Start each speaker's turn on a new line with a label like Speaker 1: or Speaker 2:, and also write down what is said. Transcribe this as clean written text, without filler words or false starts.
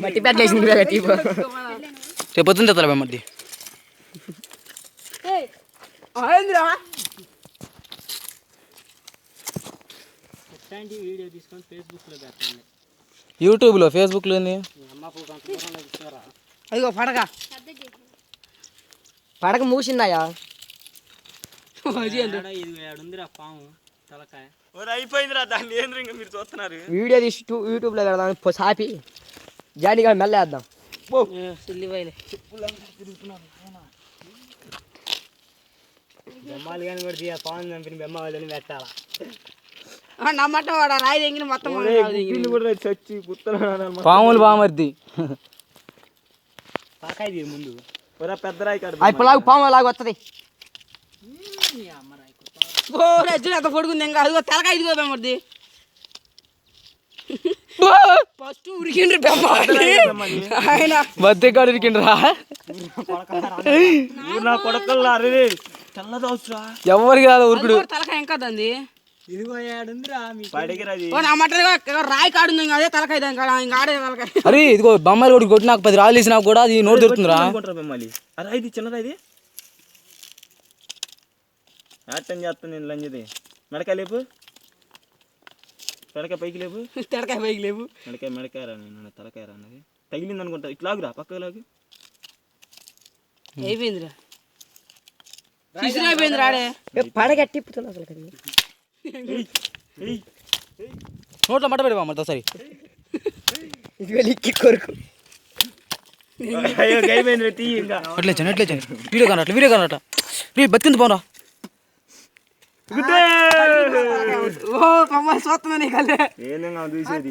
Speaker 1: మట్టి పెట్టేసింది రేపు పొద్దున్న తెస్తారా మట్టి
Speaker 2: వీడియో తీసుకొని ఫేస్బుక్లో పెట్టండి.
Speaker 1: యూట్యూబ్లో ఫేస్బుక్లో
Speaker 3: అదిగో పడక మూసిందాయా
Speaker 2: ఉందిరా పాము తలకాయ
Speaker 4: అయిపోయిందిరా దాన్ని ఏంద్ర ఇంకా మీరు చూస్తున్నారు.
Speaker 3: వీడియో తీసి యూట్యూబ్లో పెడదాం సాపి జాడిగా మెల్లేద్దాం.
Speaker 2: బొమ్మలు కానీ కూడా తీయ పాము చంపిన బొమ్మ వాళ్ళని పెట్టాలా
Speaker 3: నమ్మట వాడు రాయి తెంగిన మొత్తం
Speaker 4: చచ్చి
Speaker 1: పాములు బామర్ది
Speaker 2: తలకాయ తీయ ముందు
Speaker 4: పెద్ద రాయి కాదు
Speaker 3: అయిపోలాగు పాము లాగా వస్తుంది. ఎంత పొడుగుంది ఇంకా అదిగో తలకాయ ఇదిగో బెమ్మది ఫస్ట్ ఉరికిండ్రు బెమ్మ ఆయన
Speaker 1: బద్దెకాడు ఇరికిండ్రా
Speaker 4: కొడకల్లా అరే తెల్లది అవసరా
Speaker 1: ఎవరికి కాదు ఉరుకుడు
Speaker 3: తలకాయ ఇంకా దంది
Speaker 2: ఇదిగో ఏడుందిరా
Speaker 3: రాయి కాడుంది అదే తలకాయ ఇంకా ఆడే తలకాయ.
Speaker 1: అరే ఇదిగో బొమ్మలు కొట్టి కొట్టి నాకు 10 రాళ్ళు వేసి నాకు కూడా అది నోరు దొరుకుతుందిరా.
Speaker 4: అరే ఇది చిన్నదా ఇది ఆటం చేస్తాను నేను లంజది మెడకాయ లేపు మెడకాయ పైకి లేపు
Speaker 3: తలకాయ పైకి లేవు
Speaker 4: మెడకాయ రా నేను తలకాయ రా అన్నది తగిలింది అనుకుంటా ఇట్లాగురా పక్కకు లాగు
Speaker 3: అయిపోయిందిరా అయిపోయింది రాడే పడగట్టిప్పుతున్నా అసలు
Speaker 1: నోట్లో మట పెడవా మరి సరే
Speaker 3: ఇది లిక్కి కొరకు
Speaker 1: అట్లే వీడియో కనట్ల బతికింది పోరా
Speaker 3: ఓ చూస్తున్నా నీకు
Speaker 4: ఏందంగా చూసేది